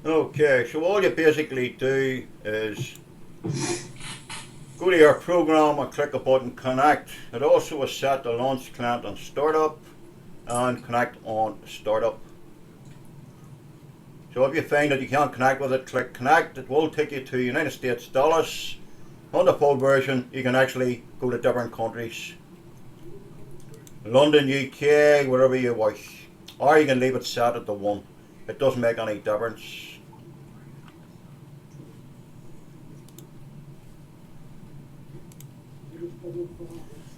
Okay, so all you basically do is go to your program and click a button connect. It also is set to launch client on startup and connect on startup. So if you find that you can't connect with it, click connect. It will take you to United States dollars. On the full version, you can actually go to different countries. London, UK, wherever you wish. Or you can leave it set at the 1. It doesn't make any difference.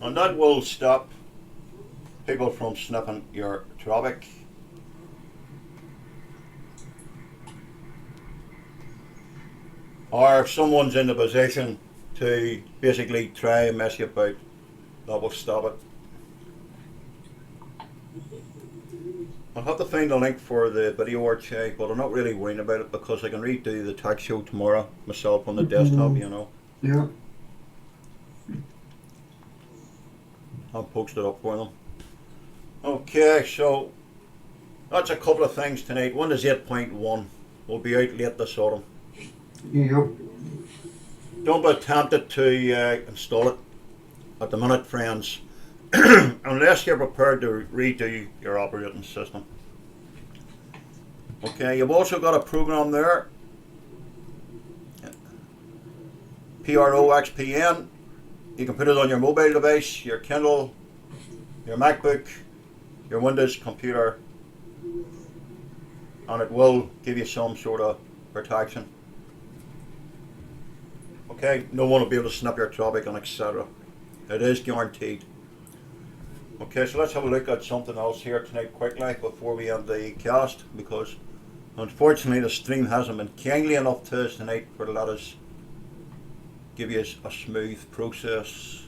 And that will stop people from sniffing your traffic. Or if someone's in the position to basically try and mess you about, that will stop it. I'll have to find a link for the video archive, but I'm not really worrying about it because I can redo the tech show tomorrow myself on the desktop, you know. Yeah. I'll post it up for them. Okay, so that's a couple of things tonight. Windows 8.1 will be out late this autumn. Yep. Don't be tempted to install it at the minute, friends, unless you're prepared to redo your operating system. Okay, you've also got a program there, PROXPN. You can put it on your mobile device, your Kindle, your MacBook, your Windows computer, and it will give you some sort of protection. Okay, no one will be able to snap your traffic and etc. It is guaranteed. Okay, so let's have a look at something else here tonight quickly before we end the cast, because unfortunately the stream hasn't been kindly enough to us tonight for to let us give you a smooth process.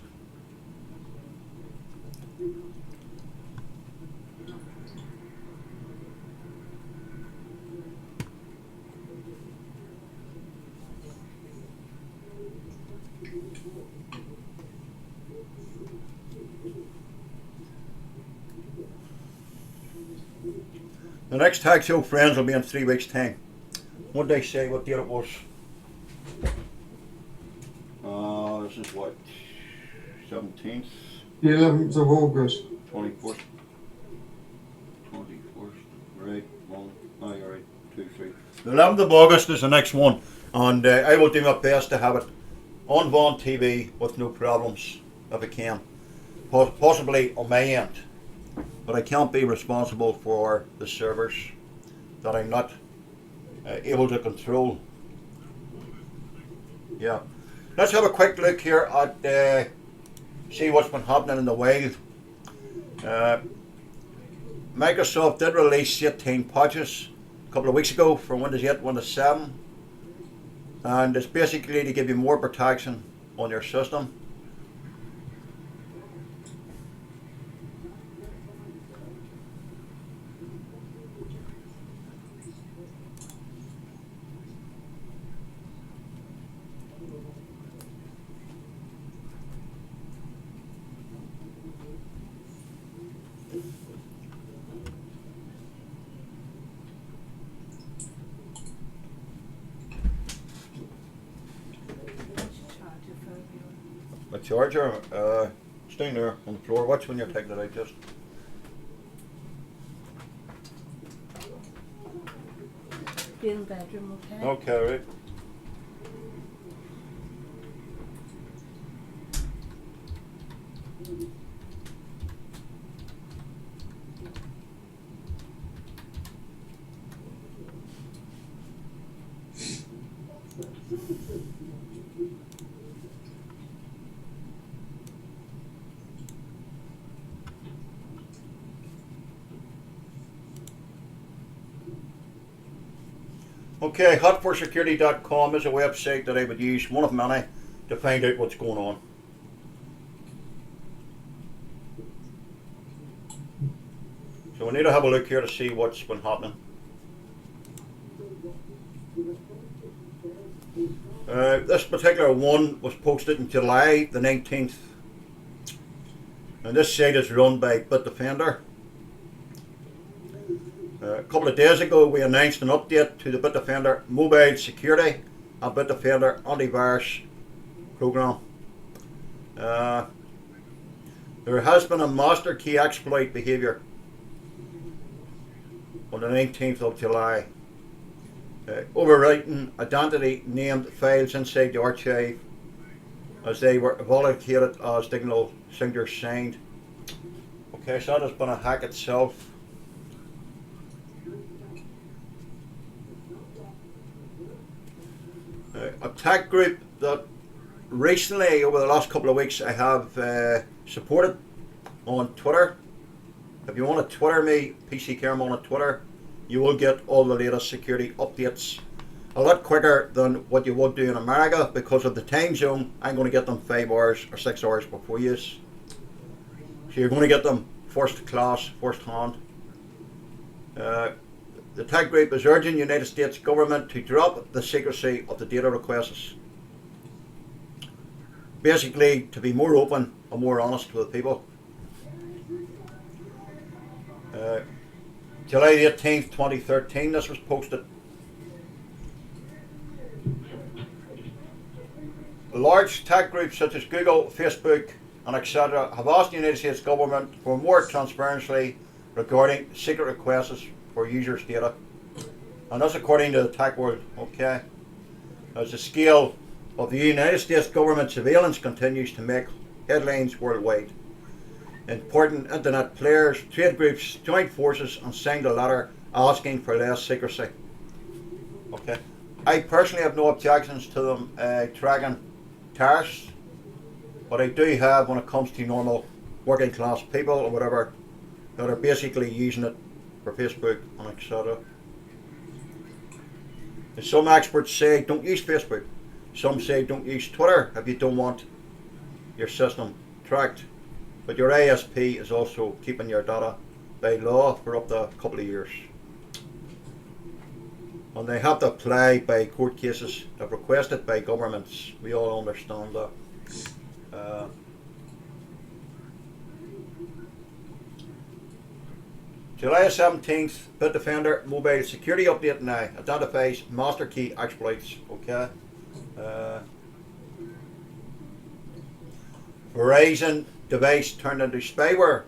The next tag show, friends, will be in 3 weeks' time. What did they say? What date it was? This is what? 17th? The 11th of August. 21st? 21st. Right, 1. Oh, you're right. 2, 3. The 11th of August is the next one. And I will do my best to have it on Vaughan TV with no problems, if I can. Possibly on my end. But I can't be responsible for the servers that I'm not able to control. Yeah. Let's have a quick look here at see what's been happening in the wild. Microsoft did release 18 patches a couple of weeks ago for Windows 8, Windows 7, and it's basically to give you more protection on your system. A charger, it's down there on the floor. Watch when you're taking it out, just. Be in the bedroom, okay? Okay, right. Okay, hotforsecurity.com is a website that I would use, one of many, to find out what's going on. So we need to have a look here to see what's been happening. This particular one was posted in July the 19th. And this site is run by Bitdefender. A couple of days ago we announced an update to the Bitdefender mobile security and Bitdefender antivirus program. There has been a master key exploit behaviour on the 19th of July, overwriting identity named files inside the archive as they were allocated as digital signatures signed. Okay, so that has been a hack itself. A tech group that recently, over the last couple of weeks, I have supported on Twitter. If you want to Twitter me, Pccareman on Twitter, you will get all the latest security updates a lot quicker than what you would do in America. Because of the time zone, I'm going to get them 5 hours or 6 hours before you. So you're going to get them first class, first hand. The tech group is urging the United States government to drop the secrecy of the data requests. Basically, to be more open and more honest with people. July 18th, 2013, this was posted. Large tech groups such as Google, Facebook, and etc. have asked the United States government for more transparency regarding secret requests for users' data. And that's according to the tech world, okay? As the scale of the United States government surveillance continues to make headlines worldwide. Important internet players, trade groups joined forces and signed a letter asking for less secrecy. Okay. I personally have no objections to them tracking terrorists, but I do have when it comes to normal working class people or whatever that are basically using it for Facebook and etc. And some experts say don't use Facebook. Some say don't use Twitter if you don't want your system tracked. But your ISP is also keeping your data by law for up to a couple of years. And they have to apply by court cases that are requested by governments. We all understand that. July 17th, Bitdefender mobile security update now identifies master key exploits. Okay. Verizon device turned into spyware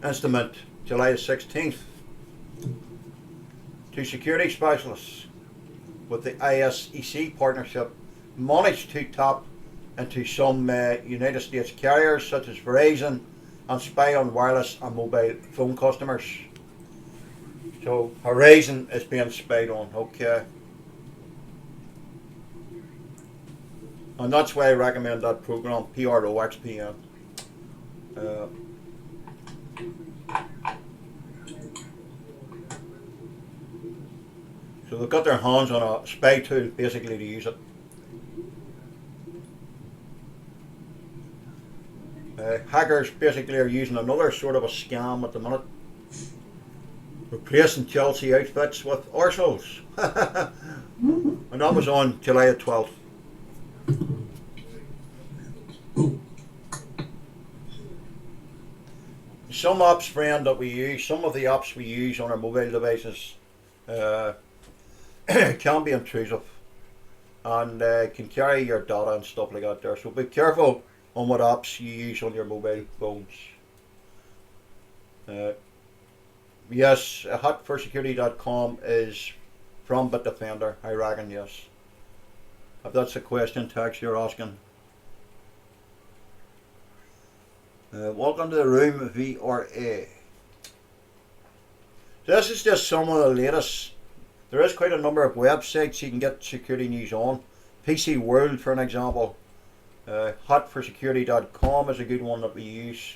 instrument July 16th. Two security specialists with the ISEC partnership managed to tap into some United States carriers such as Verizon and spy on wireless and mobile phone customers. So Verizon is being spied on, okay. And that's why I recommend that program, PROXPN. So they've got their hands on a spy tool basically to use it. Hackers basically are using another sort of a scam at the minute, replacing Chelsea outfits with Arsenal's. And that was on July 12th. Some apps, friend, that we use, some of the apps we use on our mobile devices can be intrusive and can carry your data and stuff like that there. So be careful on what apps you use on your mobile phones. Yes, hotforsecurity.com is from Bitdefender, I reckon, yes. If that's a question, Tex, you're asking. Welcome to the room, VRA. So this is just some of the latest. There is quite a number of websites you can get security news on. PC World, for an example. Hotforsecurity.com is a good one that we use.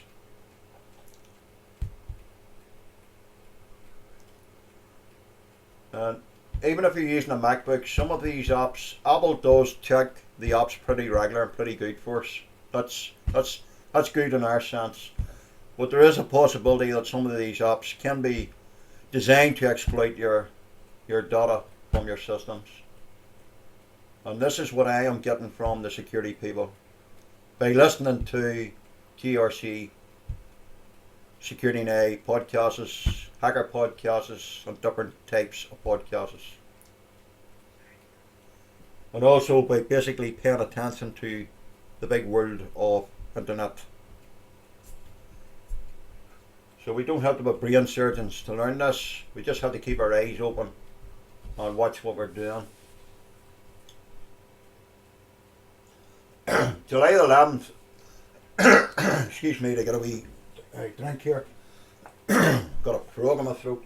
And even if you're using a MacBook, some of these apps, Apple does check the apps pretty regular and pretty good for us. That's good in our sense. But there is a possibility that some of these apps can be designed to exploit your data from your systems. And this is what I am getting from the security people by listening to GRC security now podcasts, hacker podcasts, and different types of podcasts. And also by basically paying attention to the big world of internet. So we don't have to be brain surgeons to learn this. We just have to keep our eyes open and watch what we're doing. July the 11th, excuse me to get a wee drink here. Got a frog in my throat.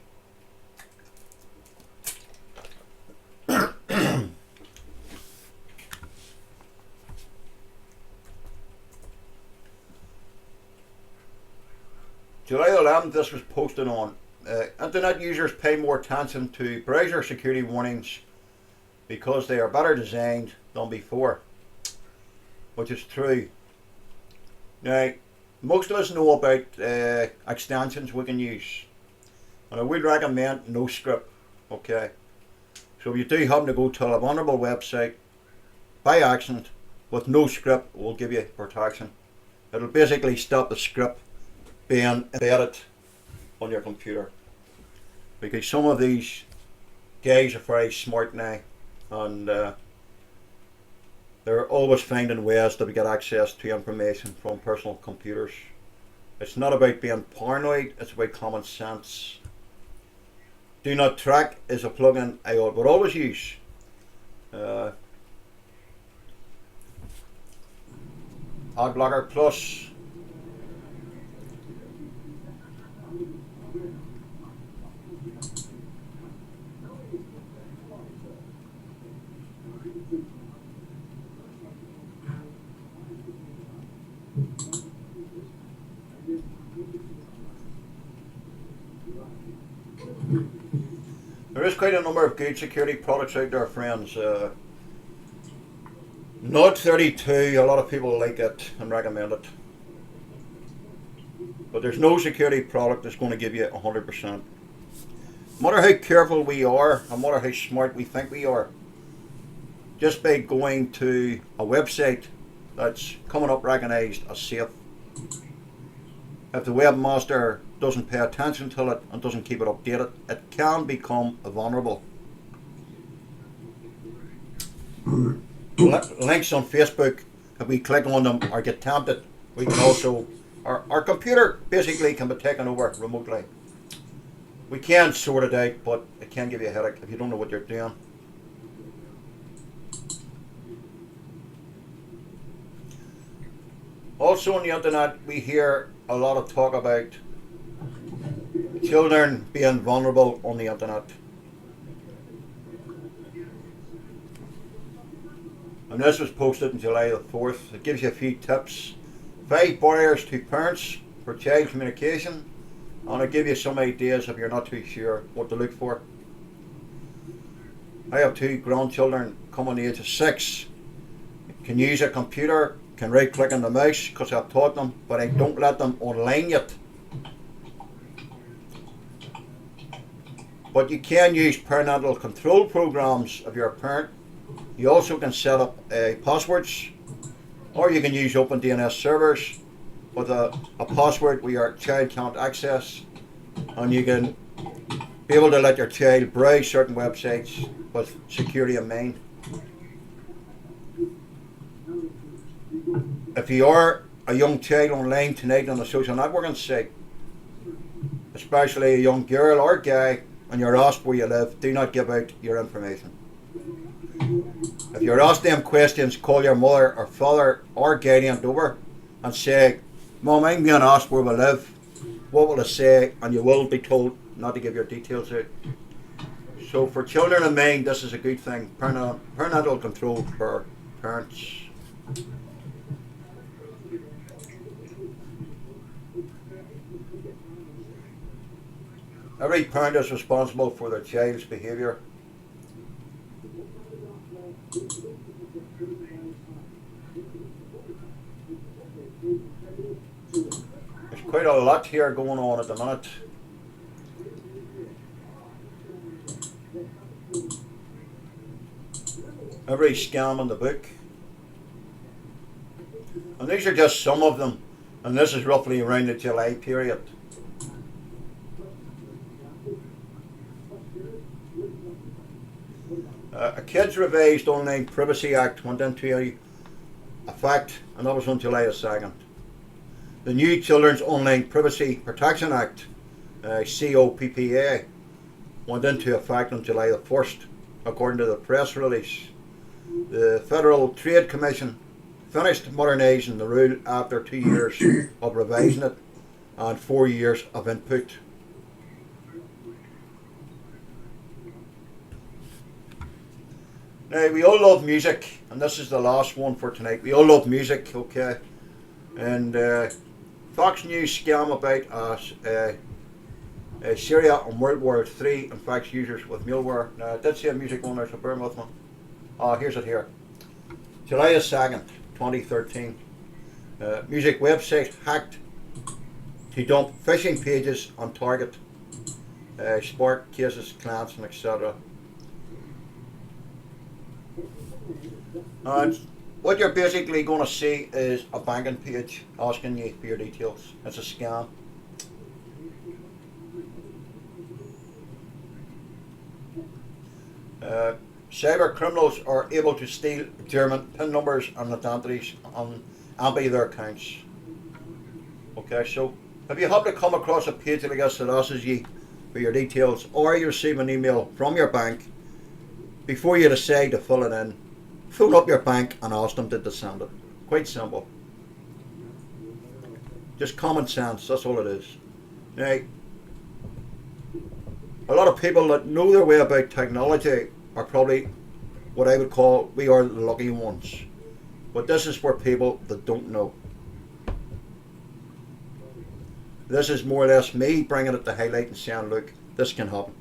July 11th, this was posted on. Internet users pay more attention to browser security warnings because they are better designed than before, which is true. Now, most of us know about extensions we can use, and I would recommend NoScript. Okay, so if you do happen to go to a vulnerable website by accident with NoScript, it will give you protection. It'll basically stop the script being embedded on your computer, because some of these guys are very smart now, and they're always finding ways to get access to information from personal computers. It's not about being paranoid, it's about common sense. Do Not Track is a plugin I would always use. AdBlocker Plus. There is quite a number of good security products out there, friends. Node 32, a lot of people like it and recommend it. But there's no security product that's going to give you 100%. No matter how careful we are, no matter how smart we think we are, just by going to a website that's coming up recognized as safe, if the webmaster doesn't pay attention to it and doesn't keep it updated, it can become vulnerable. Links on Facebook, if we click on them or get tempted, we can also, our computer basically can be taken over remotely. We can sort it out, but it can give you a headache if you don't know what you're doing. Also on the internet, we hear a lot of talk about children being vulnerable on the internet. And this was posted on July the 4th. It gives you a few tips. 5 barriers to parents for child communication. And it'll give you some ideas if you're not too sure what to look for. I have 2 grandchildren coming the age of 6. Can use a computer, can right click on the mouse because I've taught them, but I don't let them online yet. But you can use parental control programs if you're a parent. You also can set up passwords, or you can use open DNS servers with a password where your child can't access, and you can be able to let your child browse certain websites with security in mind. If you are a young child online tonight on a social networking site, especially a young girl or guy, and you're asked where you live, do not give out your information. If you're asked them questions, call your mother or father or guardian over and say, Mom, I'm being asked where we live. What will I say? And you will be told not to give your details out. So for children in mind, this is a good thing. Parental control for parents. Every parent is responsible for their child's behaviour. There's quite a lot here going on at the minute. Every scam in the book. And these are just some of them. And this is roughly around the July period. A Kids Revised Online Privacy Act went into effect, and that was on July the 2nd. The new Children's Online Privacy Protection Act, COPPA, went into effect on July the 1st, according to the press release. The Federal Trade Commission finished modernising the rule after 2 years of revising it and 4 years of input. Now, we all love music, and this is the last one for tonight. We all love music, okay? And Fox News scam about Syria and World War III infects users with malware. Now, I did see a music one there, so bear with me. Here's it here. July 2nd, 2013. Music website hacked to dump phishing pages on target. Spark cases, clients, and etc. And what you're basically going to see is a banking page asking you for your details. It's a scam. Cyber criminals are able to steal German PIN numbers and identities and empty their accounts. Okay, so if you happen to come across a page like this that asks you for your details, or you receive an email from your bank, before you decide to fill it in, phone up your bank and ask them to send it. Quite simple. Just common sense, that's all it is. Now, a lot of people that know their way about technology are probably what I would call, we are the lucky ones. But this is for people that don't know. This is more or less me bringing it to highlight and saying, look, this can happen.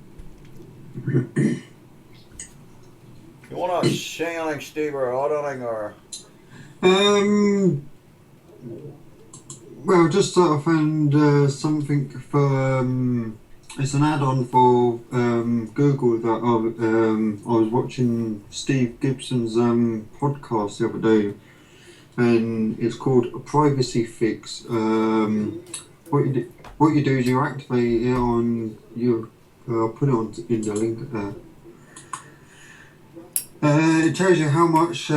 You want to say anything, Steve, or add anything, or? Well, just sort of found something for, it's an add-on for Google that I was watching Steve Gibson's podcast the other day, and it's called Privacy Fix. What you do is you activate it on your, I'll put it on in the link there. It tells you how much,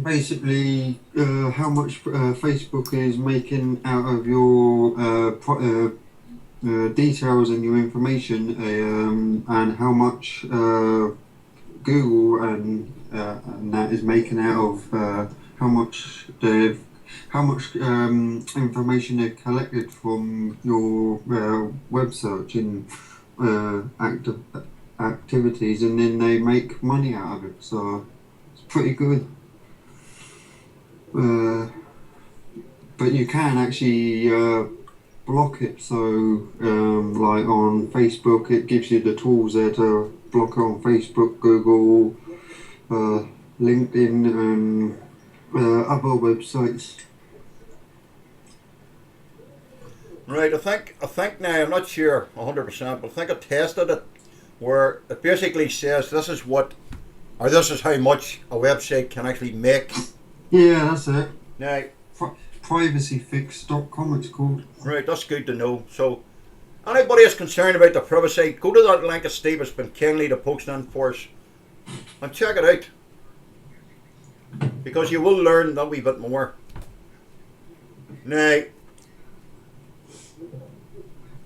basically, how much Facebook is making out of your details and your information, and how much Google and that is making out of how much information they've collected from your web search and activities, and then they make money out of it. So it's pretty good. But you can actually block it. So like on Facebook, it gives you the tools there to block it on Facebook, Google, LinkedIn, and other websites. Right, I think now, I'm not sure 100%, but I think I tested it, where it basically says this is what, or this is how much a website can actually make. Yeah, that's it. Now, privacyfix.com it's called. Right, that's good to know. So, anybody is concerned about the privacy, go to that link that Steve has been kindly to post in for us and check it out, because you will learn that wee bit more. Now,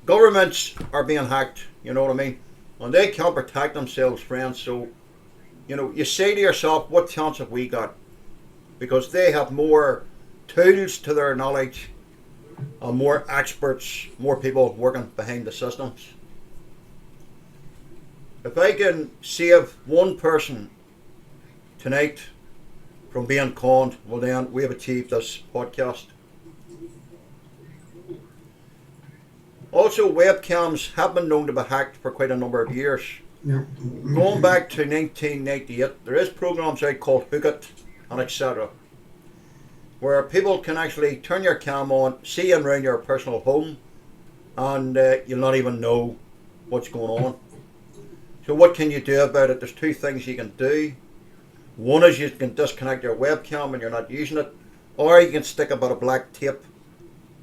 governments are being hacked, you know what I mean? And they can't protect themselves, friends. So, you know, you say to yourself, what chance have we got? Because they have more tools to their knowledge and more experts, more people working behind the systems. If I can save one person tonight from being conned, well then we have achieved this podcast. Also, webcams have been known to be hacked for quite a number of years. Yeah. Going back to 1998, there is programs out called Hook It and etc., where people can actually turn your cam on, see and around your personal home, and you'll not even know what's going on. So what can you do about it? There's two things you can do. One is you can disconnect your webcam when you're not using it, or you can stick a bit of black tape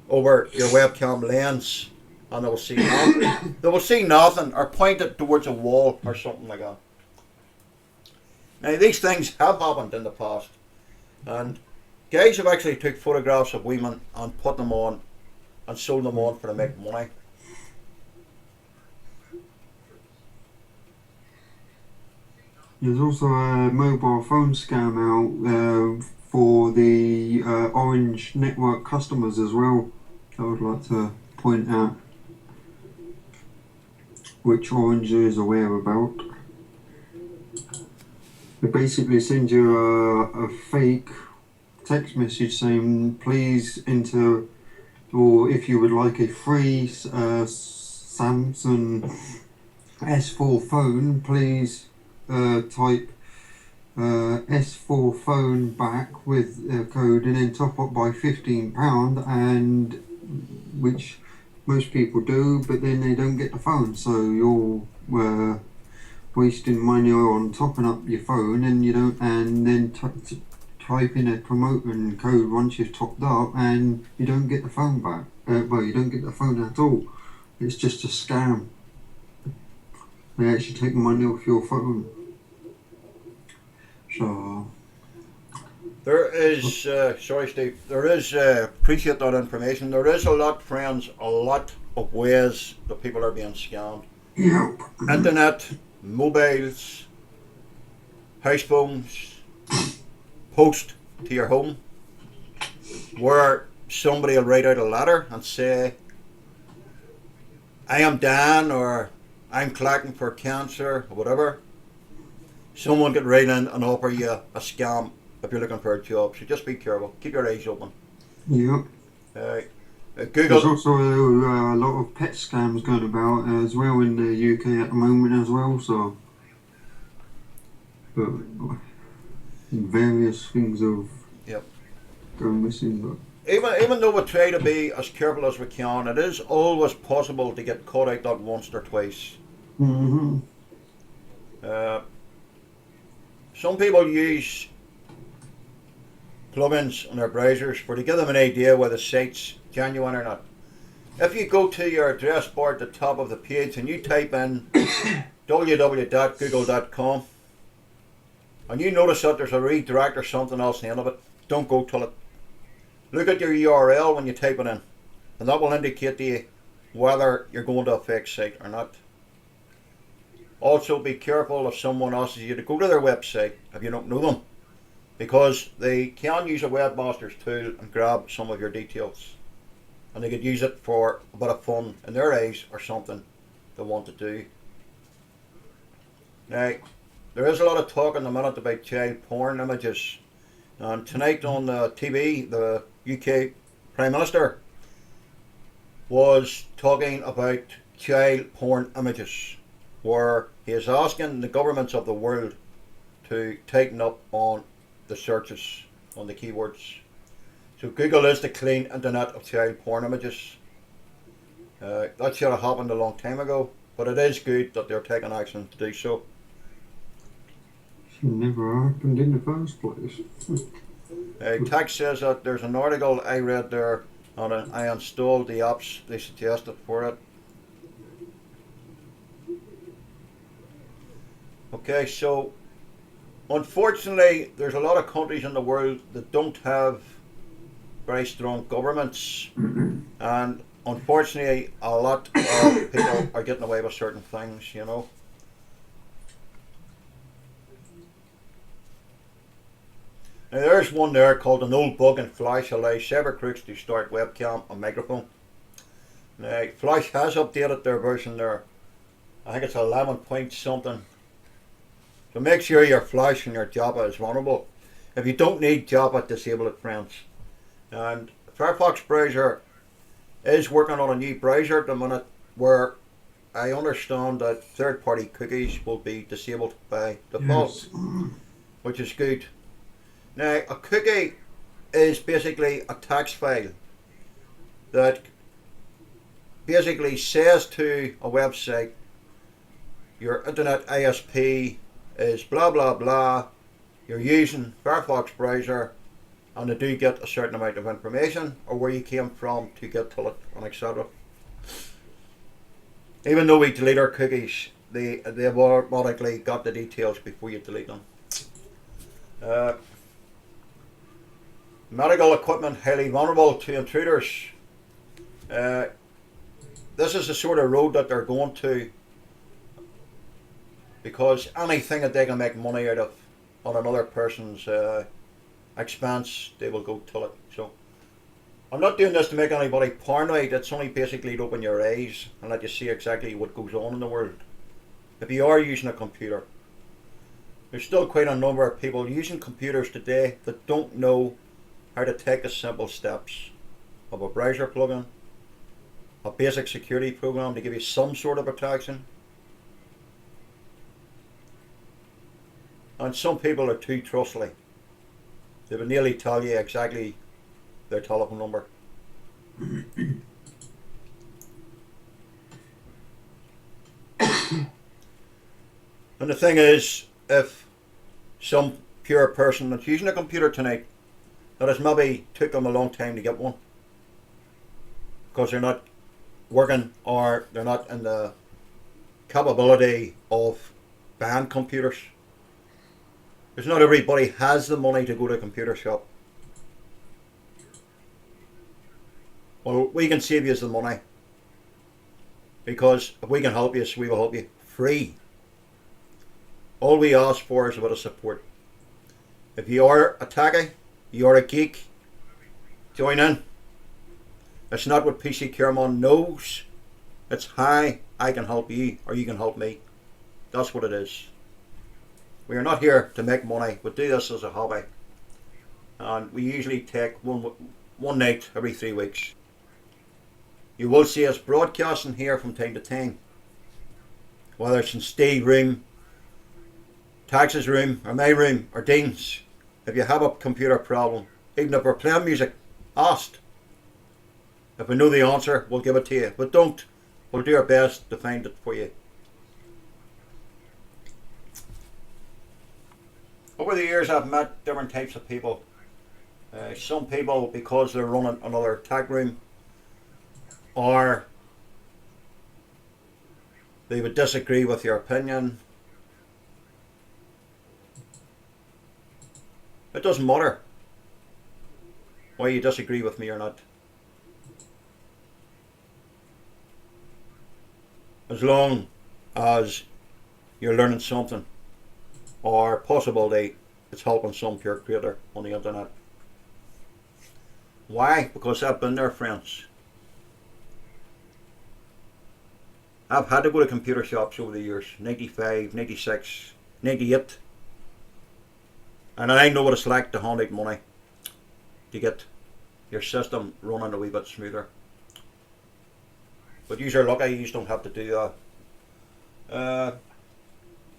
over your webcam lens, and they will see nothing. They will see nothing, or point it towards a wall or something like that. Now these things have happened in the past, and guys have actually took photographs of women and put them on and sold them on for to make money. There's also a mobile phone scam out for the Orange network customers as well. I would like to point out, which Orange is aware about. They basically send you a fake text message saying please enter, or if you would like a free Samsung S4 phone, please type S4 phone back with a code and then top up by £15, and which most people do, but then they don't get the phone, so you're wasting money on topping up your phone, and you don't, and then type in a promoting code once you've topped up, and you don't get the phone back. Well, you don't get the phone at all. It's just a scam. They actually take money off your phone. So there is, sorry Steve, there is, appreciate that information, there is a lot, friends, a lot of ways that people are being scammed. yep. Internet, mobiles, house phones, post to your home, where somebody will write out a letter and say, I am Dan, or I'm collecting for cancer, or whatever. Someone could write in and offer you a scam if you're looking for a job, so just be careful, keep your eyes open. Yep. Google. There's also a lot of pet scams going about as well in the UK at the moment as well, so various things have Yep. gone missing. But Even though we try to be as careful as we can, it is always possible to get caught out that once or twice. mm-hmm. Some people use plugins on their browsers for to give them an idea whether the site's genuine or not. If you go to your address bar at the top of the page and you type in www.google.com and you notice that there's a redirect or something else in the end of it, don't go to it. Look at your URL when you type it in, and that will indicate to you whether you're going to a fake site or not. Also be careful if someone asks you to go to their website if you don't know them, because they can use a webmaster's tool and grab some of your details, and they could use it for a bit of fun in their eyes or something they want to do. Now, there is a lot of talk in the minute about child porn images, and tonight on the TV the UK Prime Minister was talking about child porn images, where he is asking the governments of the world to tighten up on the searches, on the keywords. So Google is the clean internet of child porn images. That should have happened a long time ago, but it is good that they're taking action to do so. Should never happened in the first place. Text says that there's an article I read there, and I installed the apps they suggested for it. Okay, so unfortunately there's a lot of countries in the world that don't have very strong governments, and unfortunately a lot of people are getting away with certain things, you know. Now there's one there called an old bug in Flash allows cyber crooks to start webcam and microphone. Now Flash has updated their version there. I think it's 11 point something. So make sure your Flash and your Java is vulnerable. If you don't need Java, disable it, friends. And Firefox browser is working on a new browser at the minute where I understand that third-party cookies will be disabled by default, yes, which is good. Now, a cookie is basically a text file that basically says to a website, your internet ISP is blah blah blah, you're using Firefox browser, and they do get a certain amount of information, or where you came from to get to it, and etc. Even though we delete our cookies, they've automatically got the details before you delete them. Uh, Medical equipment highly vulnerable to intruders. This is the sort of road that they're going to, because anything that they can make money out of on another person's expense, they will go to it. So I'm not doing this to make anybody paranoid. It's only basically to open your eyes and let you see exactly what goes on in the world. If you are using a computer, there's still quite a number of people using computers today that don't know how to take the simple steps of a browser plugin, a basic security program to give you some sort of protection. And some people are too trustly. They will nearly tell you exactly their telephone number. And the thing is, if some pure person that's using a computer tonight, that has maybe took them a long time to get one, because they're not working or they're not in the capability of buying computers. Because not everybody has the money to go to a computer shop. Well, we can save you the money, because if we can help you, we will help you free. All we ask for is a bit of support. If you are a techie, you are a geek, join in. It's not what Pccareman knows. It's how I can help you, or you can help me. That's what it is. We are not here to make money. We do this as a hobby. And we usually take one night every 3 weeks. You will see us broadcasting here from time to time. Whether it's in Steve's room, Tax's room, or my room, or Dean's. If you have a computer problem, even if we're playing music, ask. If we know the answer, we'll give it to you. But don't. We'll do our best to find it for you. Over the years, I've met different types of people. Some people, because they're running another tech room, or they would disagree with your opinion. It doesn't matter why you disagree with me or not. As long as you're learning something, or possibly it's helping some pure creator on the internet. Why? Because I've been there, friends. I've had to go to computer shops over the years, 95, 96, 98. And I know what it's like to hand out money to get your system running a wee bit smoother. But you're lucky, you don't have to do that.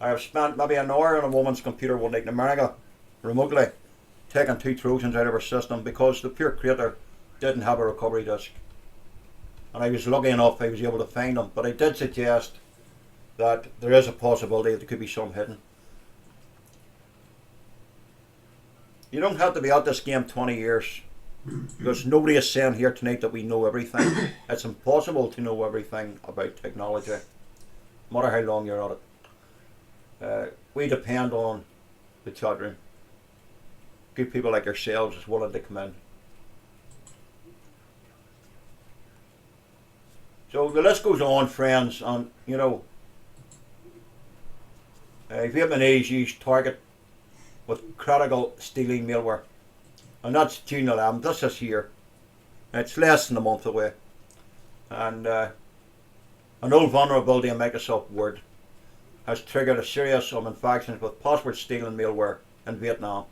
I have spent maybe an hour on a woman's computer one night in America, remotely, taking 2 Trojans out of her system because the pure creator didn't have a recovery disk. And I was lucky enough I was able to find them. But I did suggest that there is a possibility that there could be some hidden. You don't have to be at this game 20 years, because nobody is saying here tonight that we know everything. It's impossible to know everything about technology, no matter how long you're at it. We depend on the chat room. Good people like yourselves is willing to come in. So the list goes on, friends, and you know, Vietnamese use target with critical stealing malware, and that's June 11th. This is here. It's less than a month away, and an old vulnerability in Microsoft Word has triggered a series of infections with password stealing malware in Vietnam.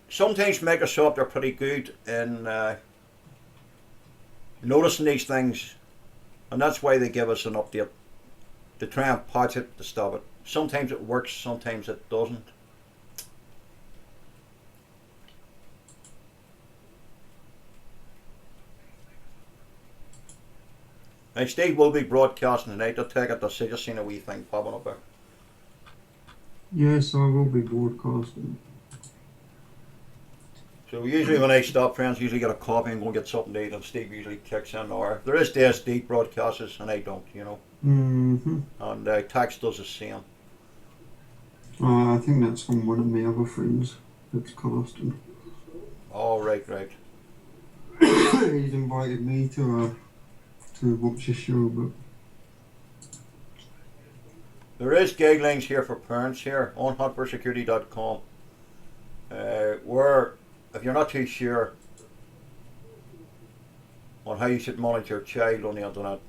Sometimes Microsoft are pretty good in noticing these things, and that's why they give us an update to try and patch it to stop it. Sometimes it works, sometimes it doesn't. Now Steve will be broadcasting tonight. I'll take it to see, just seen a wee thing popping up there. Yes, I will be broadcasting. So usually when I stop, friends, usually get a coffee and go and get something to eat, and Steve usually kicks in, or there is days Steve broadcasts and I don't, you know. Mm-hmm. And Tax does the same. I think that's from one of my other friends that's casting. Oh, right. He's invited me to watch the show, but There is guidelines here for parents here on hotforsecurity.com, where if you're not too sure on how you should monitor your child on the internet,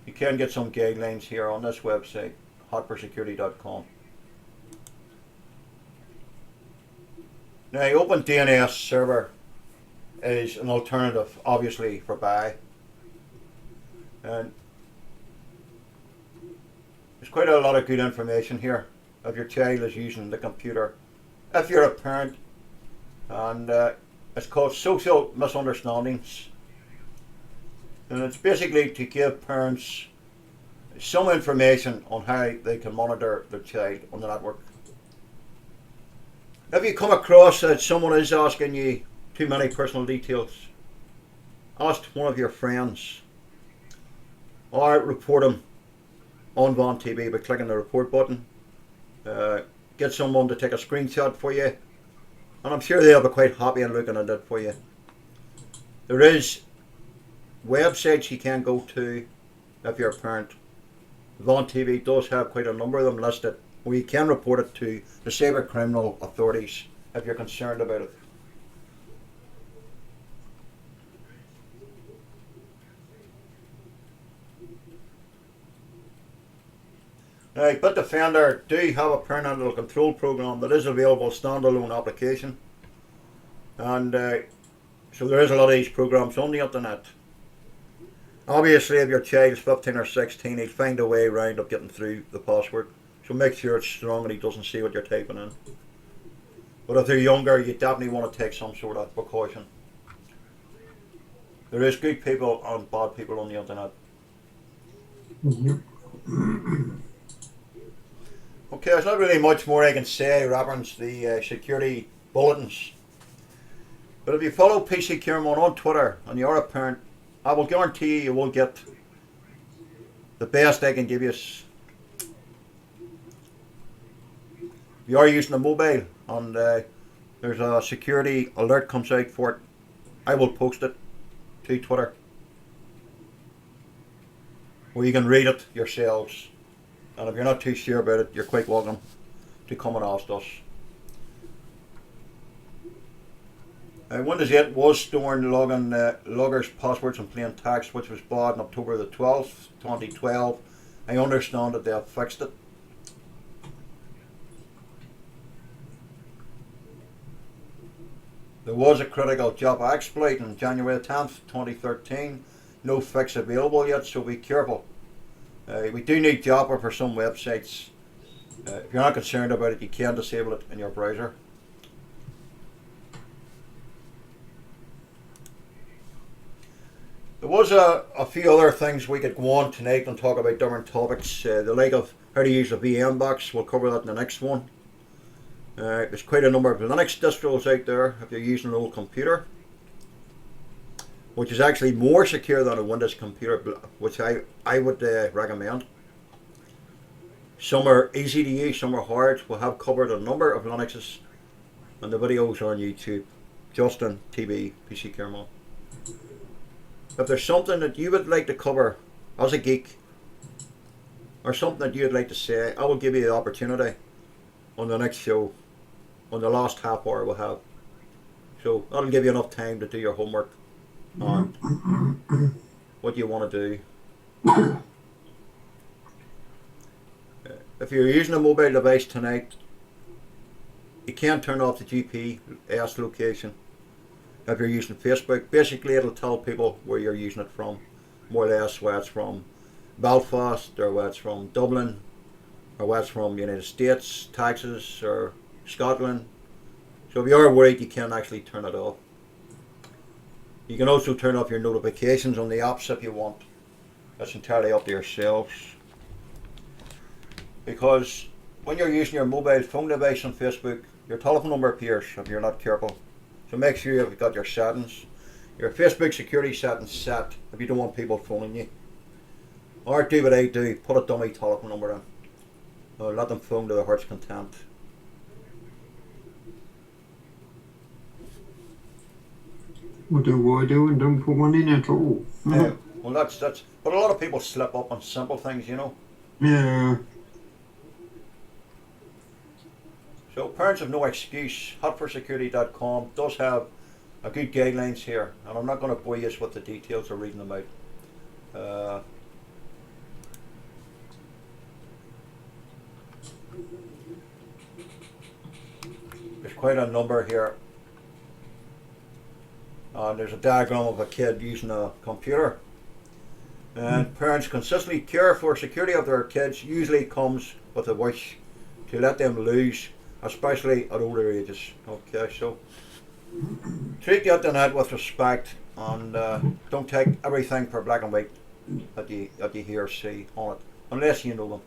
you can get some guidelines here on this website, hotforsecurity.com. Now, Open DNS server is an alternative, obviously, for buy, and there's quite a lot of good information here if your child is using the computer. If you're a parent, and it's called Social Misunderstandings, and it's basically to give parents some information on how they can monitor their child on the network. If you come across that someone is asking you too many personal details, ask one of your friends or report them on Von TV by clicking the report button. Get someone to take a screenshot for you, and I'm sure they'll be quite happy and looking at it for you. There is websites you can go to if you're a parent. Von TV does have quite a number of them listed where you can report it to the cyber criminal authorities if you're concerned about it. Now, Bitdefender do have a parental control program that is available standalone application, and so there is a lot of these programs on the internet. Obviously, if your child is 15 or 16, he'll find a way around of getting through the password. So make sure it's strong and he doesn't see what you're typing in. But if they're younger, you definitely want to take some sort of precaution. There is good people and bad people on the internet. yep. Okay, there's not really much more I can say reference the security bulletins. But if you follow Pccareman on Twitter and you're a parent, I will guarantee you will get the best I can give you. If you are using a mobile and there's a security alert comes out for it, I will post it to Twitter where you can read it yourselves. And if you're not too sure about it, you're quite welcome to come and ask us. Windows 8 was storing loggers' passwords in plain text, which was bad on October the 12th, 2012. I understand that they have fixed it. There was a critical Java exploit on January 10th, 2013. No fix available yet, so be careful. We do need Java for some websites. If you're not concerned about it, you can disable it in your browser. There was a few other things we could go on tonight and talk about different topics. The like of how to use a VM box, we'll cover that in the next one. There's quite a number of Linux distros out there if you're using an old computer, which is actually more secure than a Windows computer, which I would recommend. Some are easy to use, some are hard. We'll have covered a number of Linuxes, and the videos are on YouTube. Justin TV Pccareman. If there's something that you would like to cover as a geek, or something that you'd like to say, I will give you the opportunity on the next show, on the last half hour we'll have. So that'll give you enough time to do your homework on what you want to do. If you're using a mobile device tonight, you can turn off the GPS location. If you're using Facebook, basically it'll tell people where you're using it from, more or less where it's from Belfast, or where it's from Dublin, or where it's from the United States, Texas, or Scotland. So if you are worried, you can actually turn it off. You can also turn off your notifications on the apps if you want. That's entirely up to yourselves. Because when you're using your mobile phone device on Facebook, your telephone number appears if you're not careful. So make sure you've got your settings, your Facebook security settings set if you don't want people phoning you. Or do what I do, put a dummy telephone number in. Or let them phone to their heart's content. We'll do what I do and don't put one in at all. Well, that's. But a lot of people slip up on simple things, you know. Yeah. So Parents Have No Excuse, hotforsecurity.com does have a good guidelines here, and I'm not going to bore you with the details or reading them out. There's quite a number here. There's a diagram of a kid using a computer. And parents consistently care for security of their kids usually comes with a wish to let them lose, especially at older ages. Okay, so treat the internet with respect, and don't take everything for black and white that you hear or see on it, unless you know them.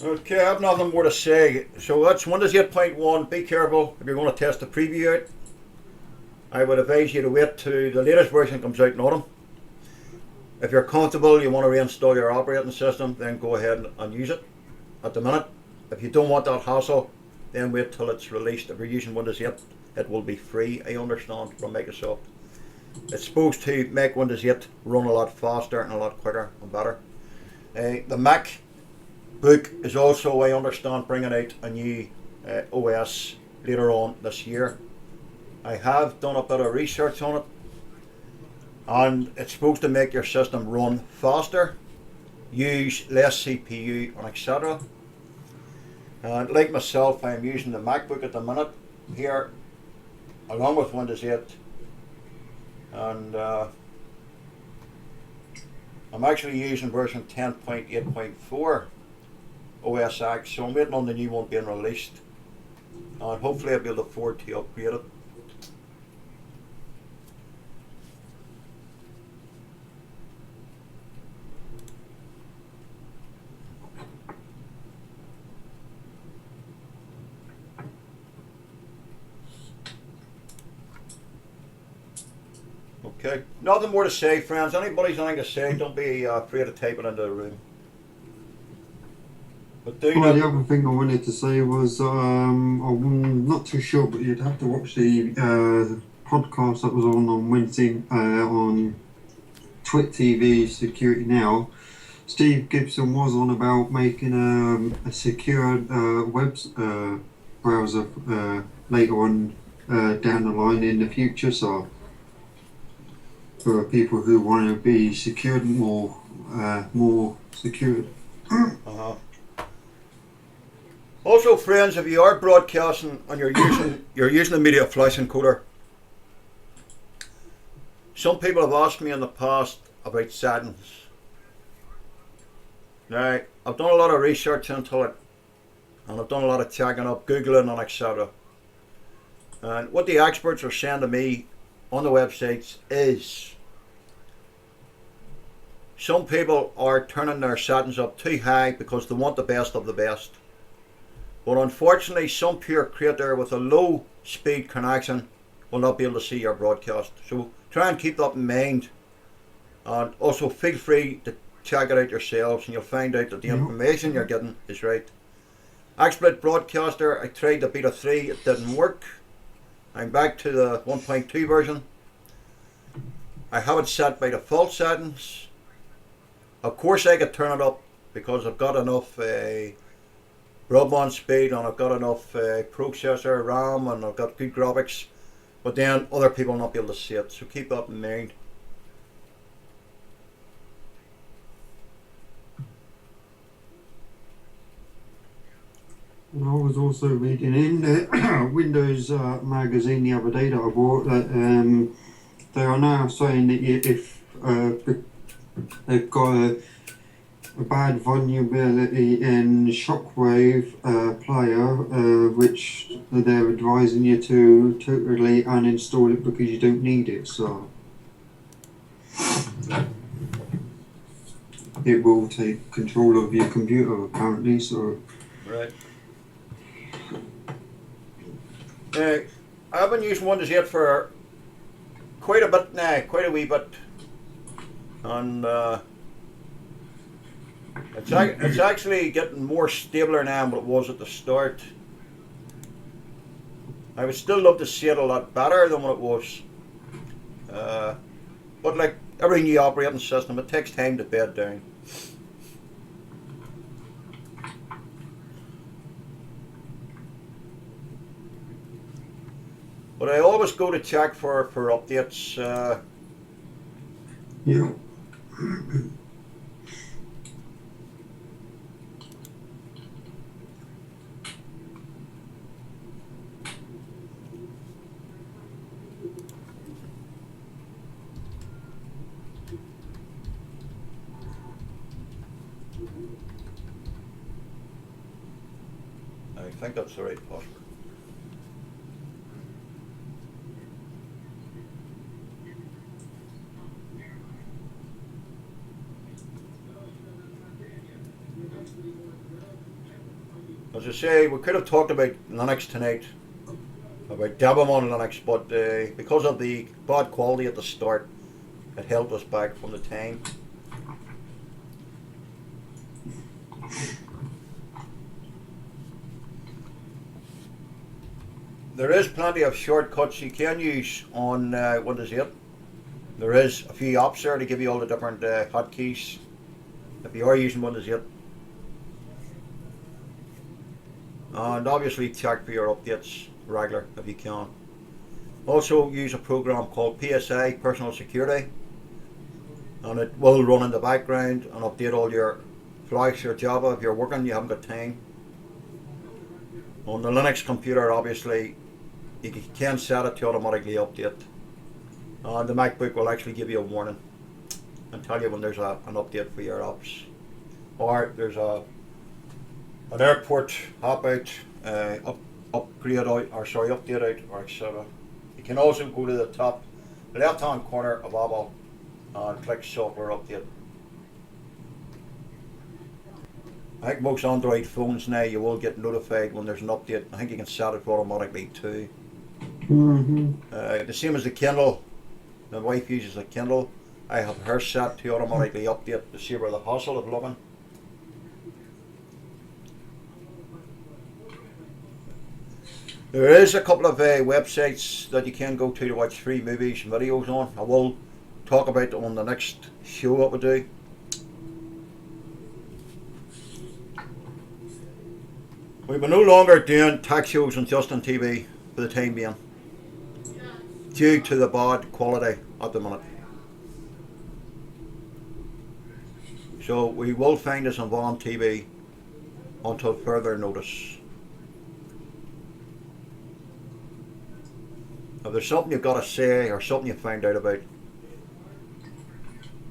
Okay, I have nothing more to say. So that's Windows 8.1. Be careful if you're going to test the preview out. I would advise you to wait till the latest version comes out in autumn. If you're comfortable, you want to reinstall your operating system, then go ahead and use it at the minute. If you don't want that hassle, then wait till it's released. If you're using Windows 8, it will be free, I understand, from Microsoft. It's supposed to make Windows 8 run a lot faster and a lot quicker and better. The Mac book is also, I understand, bringing out a new OS later on this year. I have done a bit of research on it, and it's supposed to make your system run faster, use less CPU, and etc. And like myself, I am using the MacBook at the minute here, along with Windows 8, and I'm actually using version 10.8.4 OS X, so I'm waiting on the new one being released, and hopefully I'll be able to afford to upgrade it. Okay, nothing more to say, friends. Anybody's anything to say, don't be afraid to type it into the room. But do Well, not. the other thing I wanted to say was I'm not too sure, but you'd have to watch the podcast that was on Wednesday on Twit TV Security Now. Steve Gibson was on about making a secure web browser later on down the line in the future, so for people who want to be secured more secured. Also, friends, if you are broadcasting and you're using a media flash encoder, some people have asked me in the past about settings. Now, I've done a lot of research into it, and I've done a lot of checking up, Googling, and etc. And what the experts are saying to me on the websites is some people are turning their settings up too high because they want the best of the best. But unfortunately, some pure creator with a low speed connection will not be able to see your broadcast. So try and keep that in mind. And also feel free to check it out yourselves, and you'll find out that the information you're getting is right. XSplit Broadcaster, I tried the beta 3, it didn't work. I'm back to the 1.2 version. I have it set by default settings. Of course I could turn it up because I've got enough broadband speed, and I've got enough processor, RAM, and I've got good graphics, but then other people will not be able to see it, so keep that in mind. And I was also reading in the Windows magazine the other day that I bought that they are now saying that if they've got a bad vulnerability in Shockwave player, which they're advising you to totally uninstall it because you don't need it. So it will take control of your computer apparently. So Right. I've been using Windows 8 for quite a bit now, quite a wee bit, and it's actually getting more stabler now than what it was at the start. I would still love to see it a lot better than what it was, but like every new operating system, it takes time to bed down. But I always go to check for updates. yeah. I think that's the right password. As I say, we could have talked about Linux tonight, about dabbing on Linux, but because of the bad quality at the start, it held us back from the time. There is plenty of shortcuts you can use on Windows 8. There is a few apps there to give you all the different hotkeys if you are using Windows 8. And obviously check for your updates regular if you can. Also use a program called PSI, Personal Security, and it will run in the background and update all your Flash or Java if you're working, you haven't got time. On the Linux computer, obviously, you can set it to automatically update. And the MacBook will actually give you a warning and tell you when there's an update for your apps. Or there's an airport hop out, upgrade out, or sorry, update out, or etc. You can also go to the top left hand corner of Apple and click software update. I think most Android phones now you will get notified when there's an update. I think you can set it automatically too. The same as the Kindle. My wife uses a Kindle. I have her set to automatically update to see where the hassle of looking. There is a couple of websites that you can go to watch free movies and videos on. I will talk about them on the next show what we do. We will no longer doing tech shows on Just on TV for the time being, due to the bad quality at the minute. So we will find us on Vaughan TV until further notice. If there's something you've got to say or something you found out about,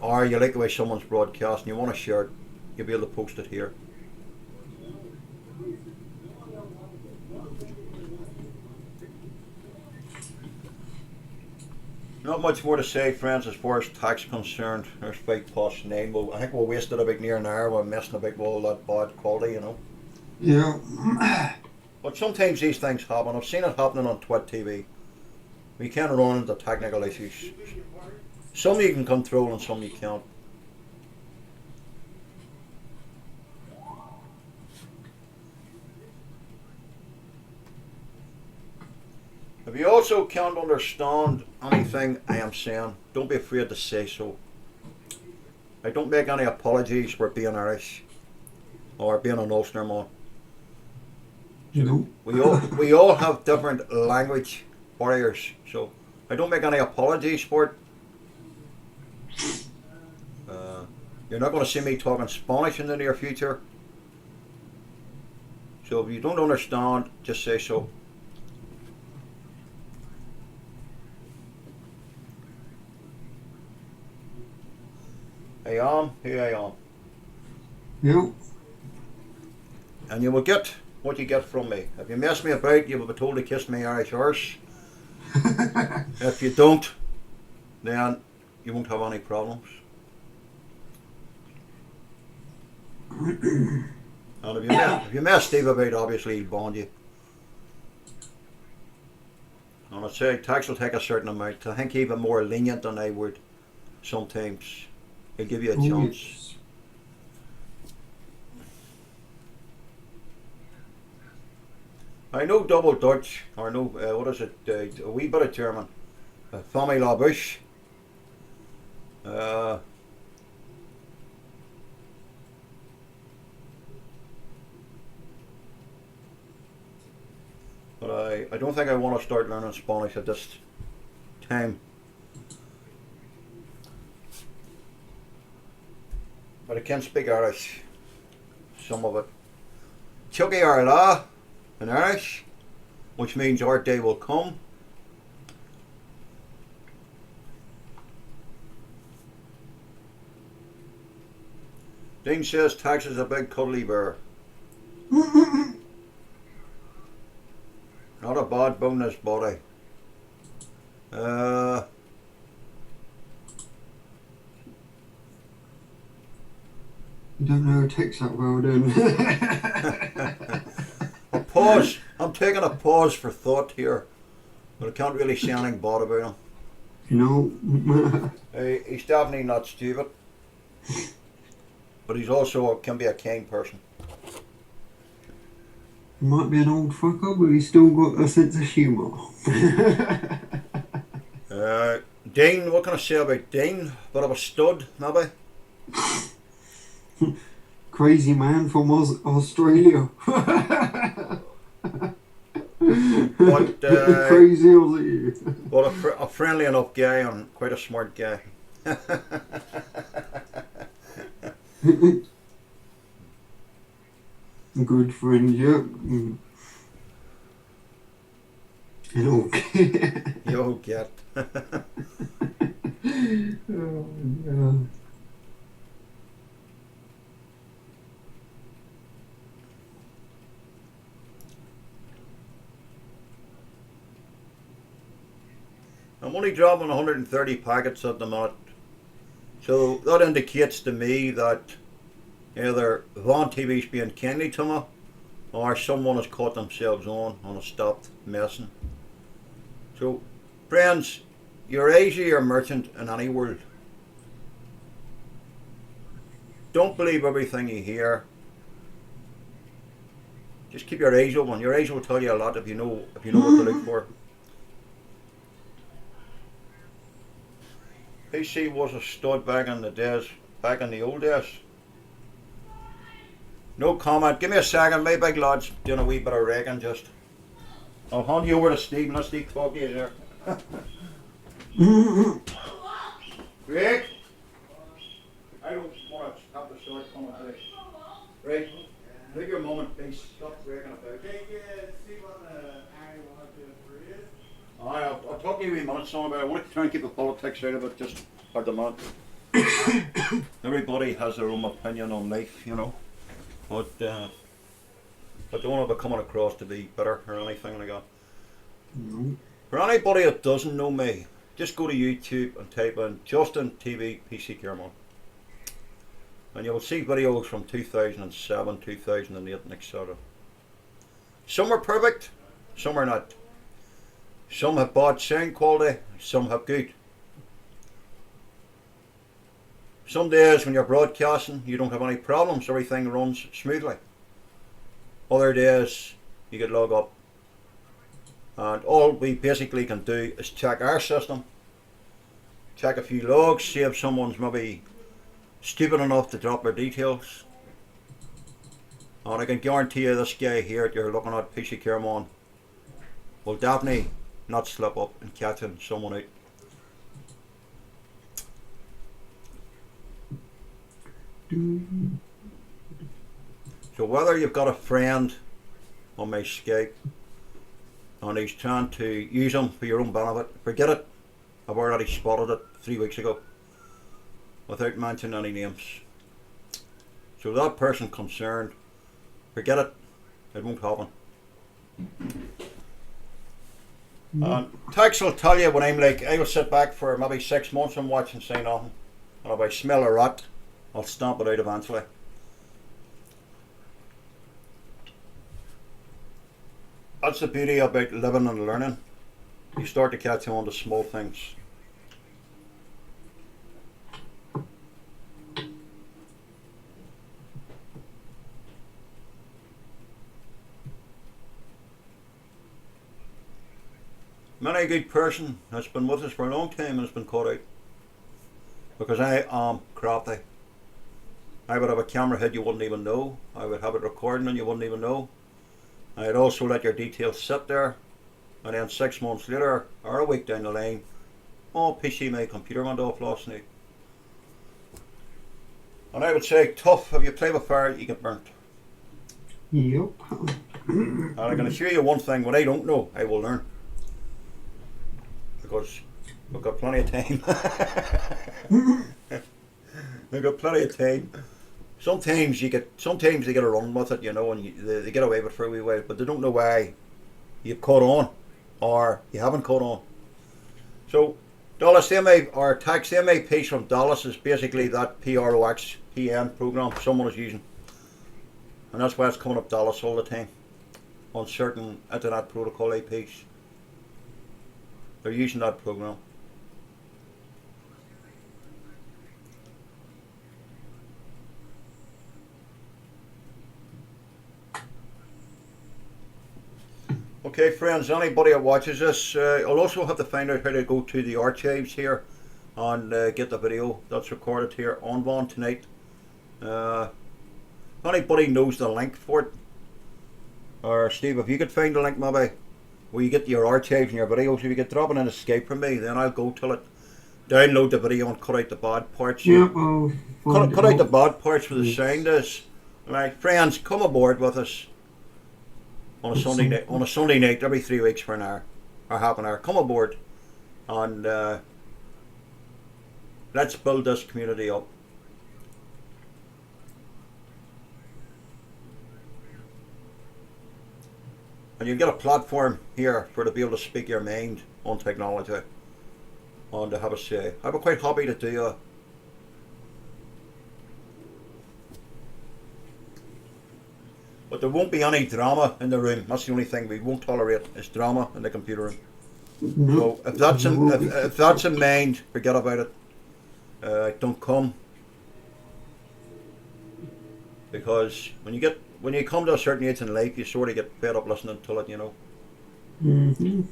or you like the way someone's broadcast and you want to share it, you'll be able to post it here. Not much more to say, friends, as far as tax concerned. There's 5+9. Well, I think we wasted about near an hour while messing about with all that bad quality, you know. Yeah. But sometimes these things happen. I've seen it happening on Twit TV. We can't run into technical issues. Some you can control and some you can't. If you also can't understand anything I am saying, don't be afraid to say so. I don't make any apologies for being Irish or being an Ulster man. No. We all have different language barriers, so I don't make any apologies for it. You're not going to see me talking Spanish in the near future. So if you don't understand, just say so. I am who I am. Yeah. And you will get what you get from me. If you mess me about, you will be told to kiss my Irish arse. If you don't, then you won't have any problems. And if you mess Steve about, obviously he'll bond you. And I'd say tax will take a certain amount. I think even more lenient than I would sometimes. He'll give you a chance. Yes. I know double Dutch, or no, what is it, a wee bit of German. Family La Bouche. But I don't think I want to start learning Spanish at this time. But I can speak Irish, some of it. Chucky Arla in Irish, which means our day will come. Dean says Tax is a big cuddly bear. Not a bad bonus body. You don't know text that well, then. A pause. I'm taking a pause for thought here, but I can't really say anything bad about him. You know. He's definitely not stupid, but he's also can be a kind person. He might be an old fucker, but he's still got a sense of humour. Dean, what can I say about Dean? Bit of a stud, maybe. Crazy man from Australia. But Crazy Aussie. but a friendly enough guy and quite a smart guy. Good friend, yeah. Okay. You'll get. Oh, yeah. I'm only dropping 130 packets at the minute, so that indicates to me that either Von TV's being kindly to me, or someone has caught themselves on and has stopped messing. So, friends, you're Asia, you're a merchant in any world. Don't believe everything you hear. Just keep your eyes open. Your eyes will tell you a lot if you know what to look for. PC was a stud back in the days, back in the old days. No comment. Give me a second, my big lad's doing a wee bit of raking just. I'll hand you over to Steve and let Steve talk to you there. Rick? I don't want to have to start coming today. Right? Take your moment, please. Stop raking about. See what I want to do for you. I'll talk to you in a minute, son, but I want to try and keep the politics out of it just at the moment. Everybody has their own opinion on life, you know. But I don't want to be coming across to be bitter or anything like that. No. For anybody that doesn't know me, just go to YouTube and type in Justin TV Pccareman. And you'll see videos from 2007, 2008 and etc. Some are perfect, some are not. Some have bad sound quality, some have good. Some days when you're broadcasting you don't have any problems, everything runs smoothly. Other days you get logged up. And all we basically can do is check our system, check a few logs, see if someone's maybe stupid enough to drop their details. And I can guarantee you this guy here that you're looking at, Pccareman, will definitely not slip up and catching someone out. So whether you've got a friend on my Skype and he's trying to use them for your own benefit, forget it. I've already spotted it 3 weeks ago without mentioning any names. So that person concerned, forget it. It won't happen. And Tex will tell you when I'm like, I will sit back for maybe 6 months and watch and say nothing. And if I smell a rat, I'll stamp it out eventually. That's the beauty about living and learning. You start to catch on to small things. Many a good person has been with us for a long time and has been caught out. Because I am crafty. I would have a camera head you wouldn't even know. I would have it recording and you wouldn't even know. I'd also let your details sit there, and then 6 months later, or a week down the line, oh, PC, my computer went off last night. And I would say, tough, if you play with fire, you get burnt. Yep. And I can assure you one thing, what I don't know, I will learn. Because we've got plenty of time. We've got plenty of time. Sometimes they get a run with it, you know, and they get away with it for a wee while, but they don't know why you've caught on or you haven't caught on. So Dallas MA or Tax MA piece from Dallas is basically that PROXPN program someone is using, and that's why it's coming up Dallas all the time on certain Internet Protocol APs. They're using that program. Okay, friends, anybody that watches this, I'll also have to find out how to go to the archives here and get the video that's recorded here on Vaughn tonight. If anybody knows the link for it, or Steve, if you could find the link maybe, where you get your archives and your videos, if you could drop it in Escape from me, then I'll go till it, download the video and cut out the bad parts. Yep, I'll Cut out the bad parts where the sound is. Like, friends, come aboard with us. On a Sunday night, every 3 weeks for an hour or half an hour. Come aboard and let's build this community up. And you get a platform here for to be able to speak your mind on technology and to have a say. I'm quite happy to do it. But there won't be any drama in the room. That's the only thing we won't tolerate is drama in the computer room. No, So if that's in mind, forget about it. Don't come, because when you come to a certain age in life, you sort of get fed up listening to it, you know. Mm-hmm.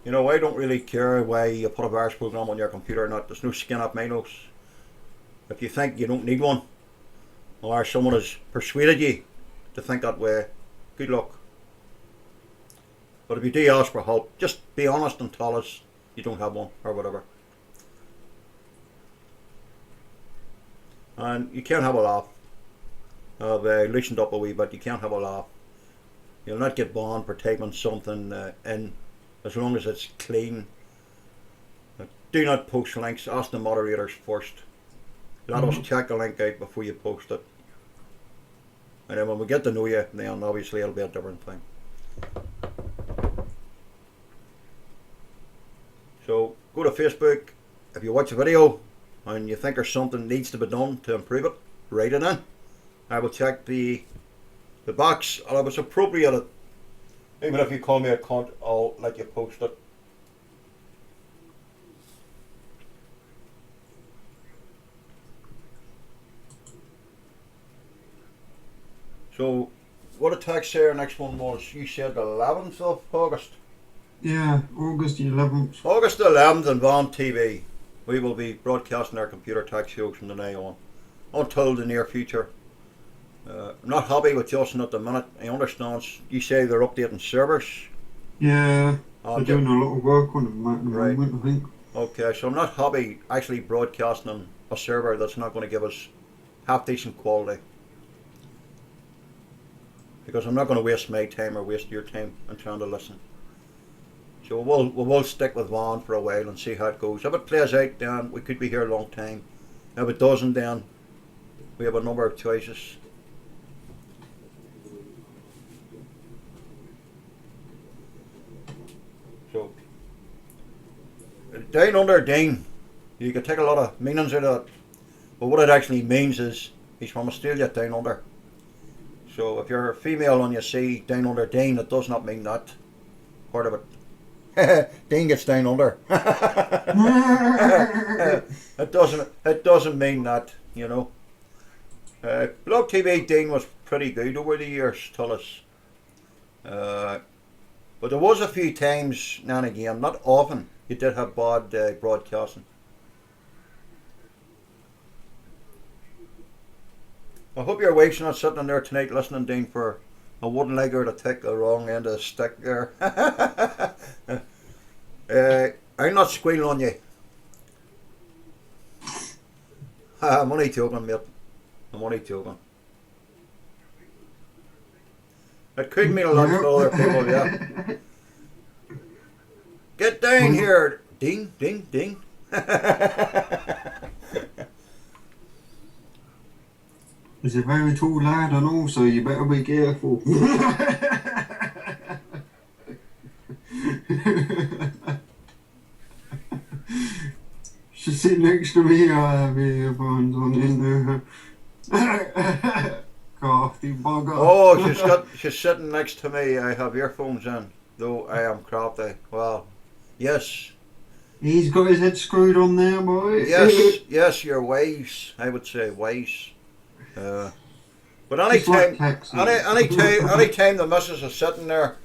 You know, I don't really care why you put a virus program on your computer or not. There's no skin up my nose. If you think you don't need one, or someone has persuaded you to think that way, good luck. But if you do ask for help, just be honest and tell us you don't have one or whatever. And you can't have a laugh. I've loosened up a wee bit. You can't have a laugh. You'll not get banned for typing something in, as long as it's clean. Do not post links. Ask the moderators first. Let us check the link out before you post it. And then when we get to know you, then obviously it'll be a different thing. So go to Facebook. If you watch a video and you think there's something needs to be done to improve it, write it in. I will check the box, and if it's appropriate, even if you call me a cunt, I'll let you post it. So, what a text there, next one was, you said the 11th of August? Yeah, August 11th. August 11th on Vaughn TV. We will be broadcasting our computer tech shows from the now on, until the near future. I'm not happy with Justin at the minute. I understand you say they're updating servers. Yeah, they're doing a lot of work on them at the Right. moment, I think. Okay, so I'm not happy actually broadcasting on a server that's not going to give us half decent quality. Because I'm not going to waste my time or waste your time in trying to listen. So we'll stick with Vaughn for a while and see how it goes. If it plays out, then we could be here a long time. If it doesn't, then we have a number of choices. Down under Dean, you could take a lot of meanings out of it. But what it actually means is he's from Australia down under. So if you're a female and you see down under Dean, it does not mean that part of it. Dean gets down under. It doesn't mean that, you know. Blog TV Dean was pretty good over the years, Tullis. But there was a few times now and again, not often, you did have bad broadcasting. I hope your wife's not sitting there tonight listening, Dean, for I wouldn't like her to take the wrong end of the stick there. I'm not squealing on you. I'm only joking, mate. I'm only joking. It could mean a lot to other people, yeah. Get down here, Dean, Dean, Dean. He's a very tall lad, and also you better be careful. She's sitting next to me. I have earphones on in there. Crafty bugger. Oh, she's sitting next to me. I have earphones in, though I am crafty. Well, yes. He's got his head screwed on there, boy. Yes, you're wise. I would say wise. But anytime the missus is sitting there,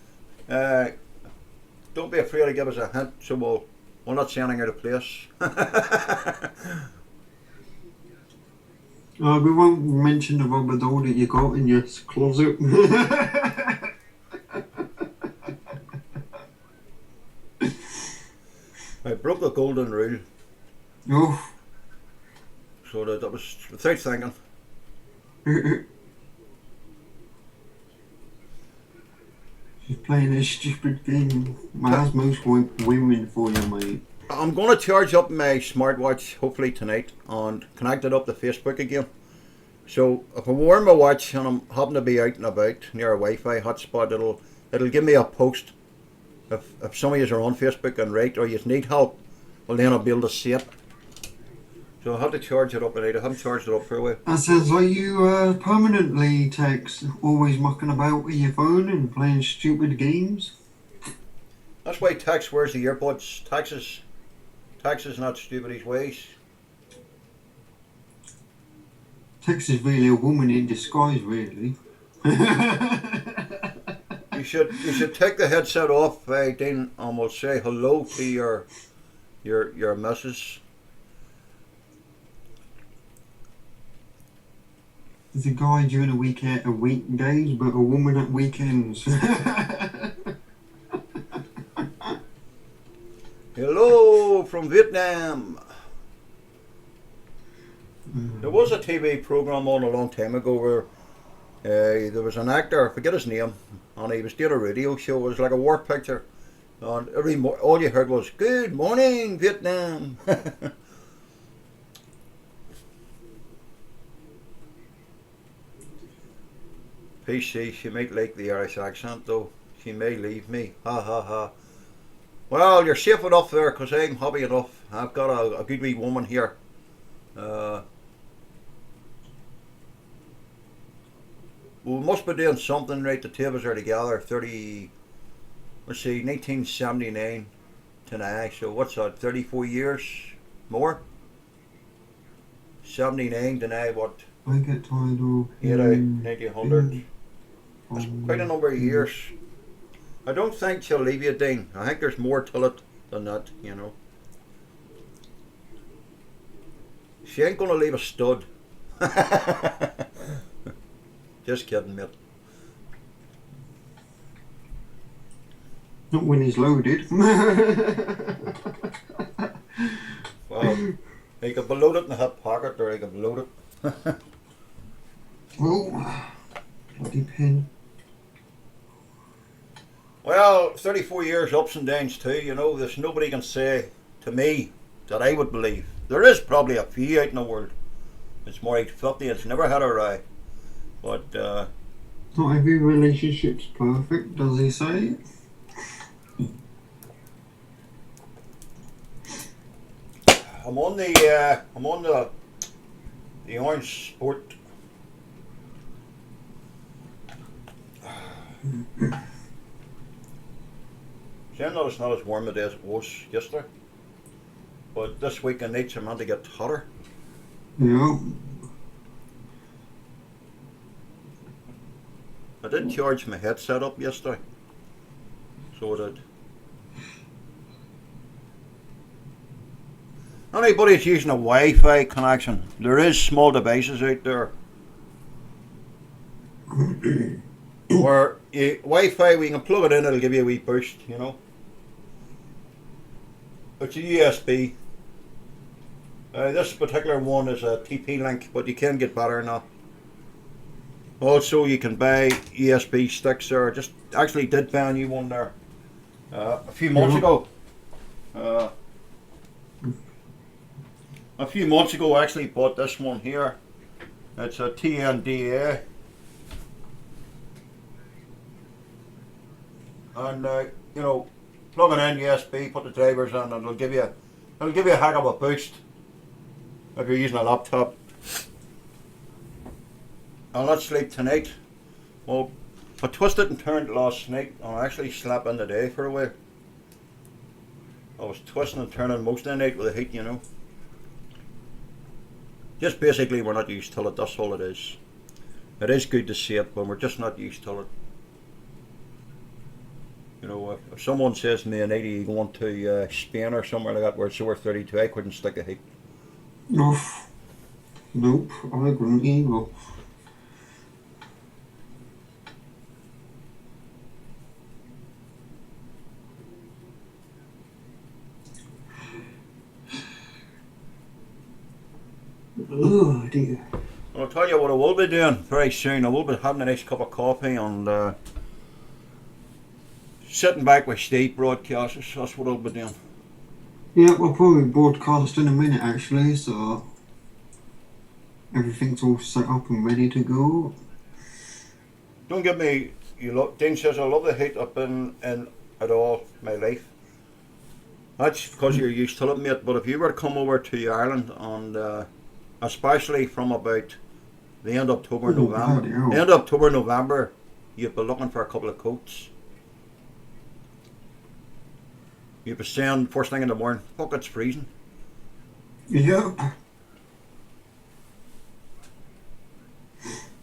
don't be afraid to give us a hint, so we'll not say anything out of place. We won't mention the rubber doll that you got in your closet. I broke the golden rule. Oh. So that was without thinking. She's playing a stupid game. That's most women for you, mate. I'm going to charge up my smartwatch hopefully tonight and connect it up to Facebook again. So if I wear my watch and I'm happen to be out and about near a Wi-Fi hotspot, it'll give me a post. If some of you are on Facebook and right or you need help, well then I'll be able to see it. So I'll have to charge it up tonight. I haven't charged it up for a while. That sounds like you permanently, Tex, always mucking about with your phone and playing stupid games. That's why Tex wears the earbuds. Tex is not stupid, he's wise. Tex is really a woman in disguise, really. You should take the headset off, Dean, and we'll say hello to your missus. There's a guy during the weekdays, but a woman at weekends. Hello from Vietnam. There was a TV program on a long time ago where there was an actor, I forget his name, and he was doing a radio show. It was like a work picture, and all you heard was "Good morning, Vietnam." PC, she might like the Irish accent though. She may leave me. Ha ha ha. Well, you're safe enough there because I'm happy enough. I've got a good wee woman here. We must be doing something right. The two of us are together 1979 to now. So what's that, 34 years more? 79 to now, what? I get tired of... 1900. That's quite a number of years. I don't think she'll leave you, Dean. I think there's more to it than that, you know. She ain't gonna leave a stud. Just kidding, mate. Not when he's loaded. Well, he could be loaded in the hip pocket or he could be loaded. Oh, bloody pen. Well, 34 years ups and downs too, you know. There's nobody can say to me that I would believe. There is probably a few out in the world. It's more like 50, it's never had a right. But, not every relationship's perfect, does he say? I'm on the Orange Sport. Saying that it's not as warm today as it was yesterday, but this week I need some to get hotter. Yeah. I did charge my headset up yesterday, so I did. Anybody that's using a Wi-Fi connection, there is small devices out there where Wi-Fi, we can plug it in, it'll give you a wee boost, you know. It's a USB. This particular one is a TP-Link, but you can get better now. Also, you can buy USB sticks there. Just actually did buy a new one there a few months ago. A few months ago, I actually bought this one here. It's a TNDA. And you know, plug it in USB, put the drivers in, and it'll give you a heck of a boost if you're using a laptop. I'll not sleep tonight. Well, I twisted and turned last night, and I actually slept in the day for a while. I was twisting and turning most of the night with the heat, you know. Just basically, we're not used to it. That's all it is. It is good to see it, but we're just not used to it. You know, if someone says to me, "I need you going to Spain or somewhere like that where it's over 32," I couldn't stick a heat. Oof. Nope, I couldn't either. Oh dear. I'll tell you what I will be doing very soon. I will be having a nice cup of coffee and sitting back with Steve broadcasters. That's what I'll be doing. Yeah, we'll probably broadcast in a minute actually, so everything's all set up and ready to go. Don't get me. Dean says I love the heat I've been in at all my life. That's because you're used to it, mate. But if you were to come over to Ireland and especially from about the end of October, November, you'd be looking for a couple of coats. You'd be saying first thing in the morning, fuck, it's freezing. Yep.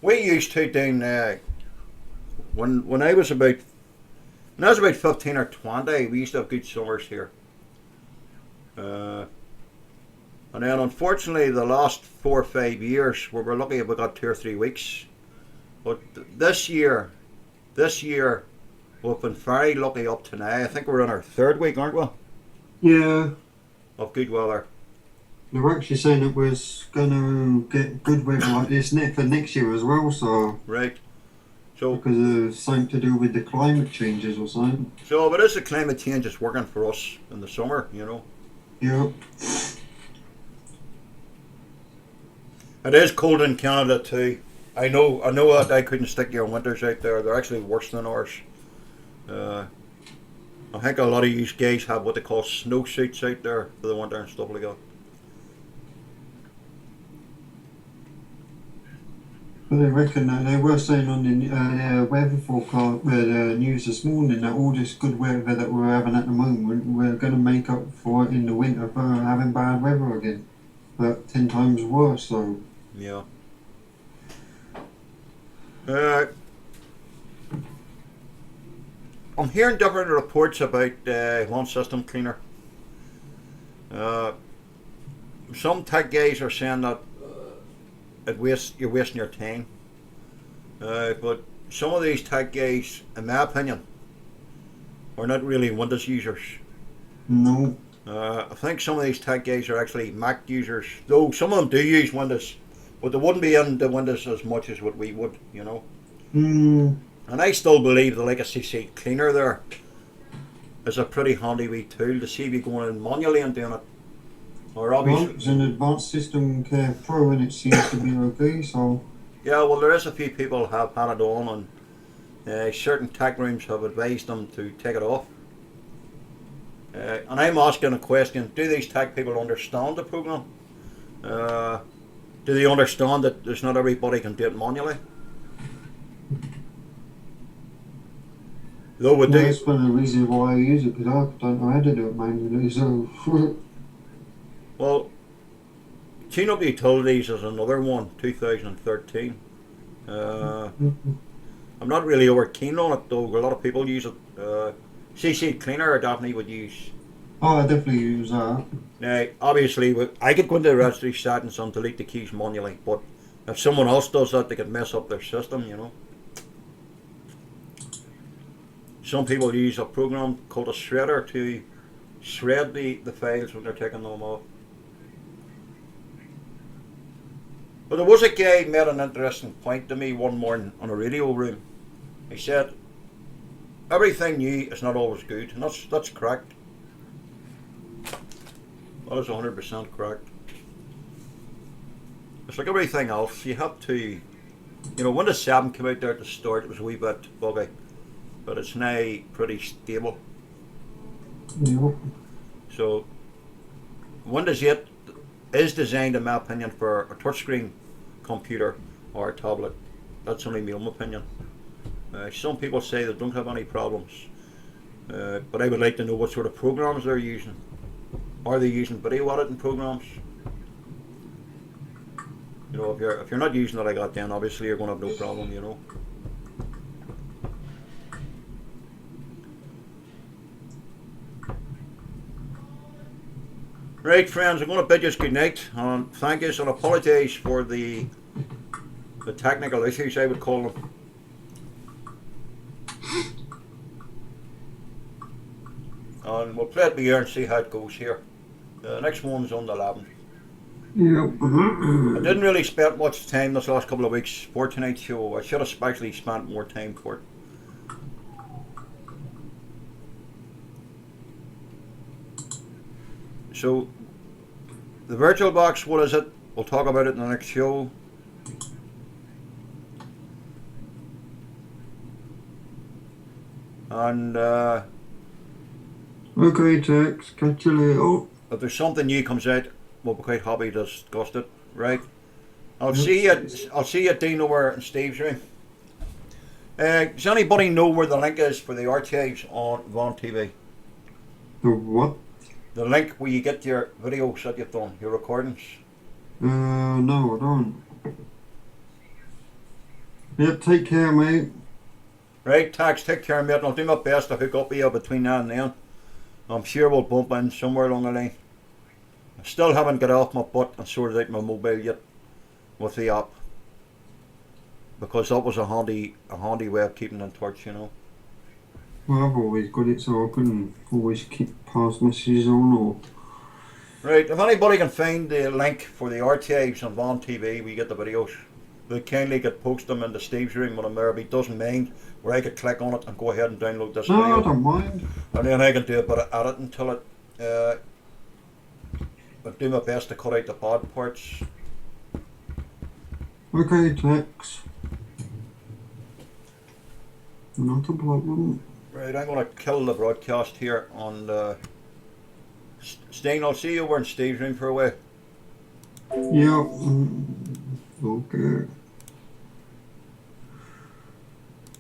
We used to down when I was about 15 or 20, we used to have good summers here. And then unfortunately the last 4 or 5 years we were lucky if we got 2 or 3 weeks. But this year we've been very lucky up to now. I think we're on our 3rd week, aren't we? Yeah. Of good weather. They were actually saying it was going to get good weather like this for next year as well, so... Right. So because of something to do with the climate changes or something. So if it is the climate change, it's working for us in the summer, you know. Yep. It is cold in Canada too. I know that I couldn't stick your winters out there. They're actually worse than ours. I think a lot of you guys have what they call snow suits out there for the winter and stuff like that. But they reckon that they were saying on the weather forecast, the news this morning, that all this good weather that we're having at the moment, we're going to make up for it in the winter for having bad weather again, but 10 times worse. So yeah. I'm hearing different reports about one system cleaner. Some tech guys are saying that you're wasting your time. But some of these tech guys, in my opinion, are not really Windows users. no. I think some of these tech guys are actually Mac users, though some of them do use Windows, but they wouldn't be into Windows as much as what we would, you know. And I still believe the Legacy C cleaner there is a pretty handy wee tool to see if you're going in manually and doing it. Or obviously, Well, it's an advanced system care pro and it seems to be okay, so... Yeah, well, there is a few people have had it on, and certain tech rooms have advised them to take it off. And I'm asking a question: do these tech people understand the program? Do they understand that there's not everybody can do it manually? Though we Yeah, do. that's one of the reasons why I use it, because I don't know how to do it manually, so... Well, Tune Up Utilities is another one, 2013. I'm not really over keen on it though. A lot of people use it. CC Cleaner, I definitely would use. Oh, I definitely use that. Now, obviously, I could go into the registry settings and delete the keys manually, but if someone else does that, they could mess up their system, you know. Some people use a program called a shredder to shred the files when they're taking them off. But there was a guy who made an interesting point to me one morning on a radio room. He said, everything new is not always good, and that's correct. That is 100% correct. It's like everything else, you have to, you know, Windows 7 came out there at the start, it was a wee bit buggy, but it's now pretty stable. Yep. So, Windows 8 is designed, in my opinion, for a touchscreen computer or a tablet. That's only my own opinion. Some people say they don't have any problems, but I would like to know what sort of programs they're using. Are they using video editing programs? You know, if you're not using it like that, then obviously you're going to have no problem, you know. Right, friends, I'm going to bid you good night, and thank you, and apologise for the technical issues, I would call them. And we'll play it by ear and see how it goes here. The next one's on the 11th. Yep. I didn't really spend much time this last couple of weeks for tonight's show. I should have actually spent more time for it. So, the VirtualBox, what is it? We'll talk about it in the next show. And Okay, Tex, catch you later. if there's something new comes out, we'll be quite happy to discuss it, right? I'll see you Dean over in Steve's room. Does anybody know where the link is for the archives on Von TV? The what? The link where you get your videos that you've done, your recordings. No, I don't. Yep, take care, mate. Right, Tax, take care, mate, and I'll do my best to hook up with you between now and then. I'm sure we'll bump in somewhere along the line. I still haven't got off my butt and sorted out my mobile yet with the app, because that was a handy way of keeping in touch, you know. Well, I've always got it, so I can always keep past messages on, or... Right, if anybody can find the link for the archives on Von TV, we get the videos. They kindly could post them into Steve's room when I'm there, but he doesn't mind, where I could click on it and go ahead and download this No, video. I don't mind. And then I can do a bit of editing till it. I'll do my best to cut out the bad parts. Okay, Tex. Not a problem. Right, I'm going to kill the broadcast here on Sting, I'll see you over in Steve's room for a while. Yep. Okay.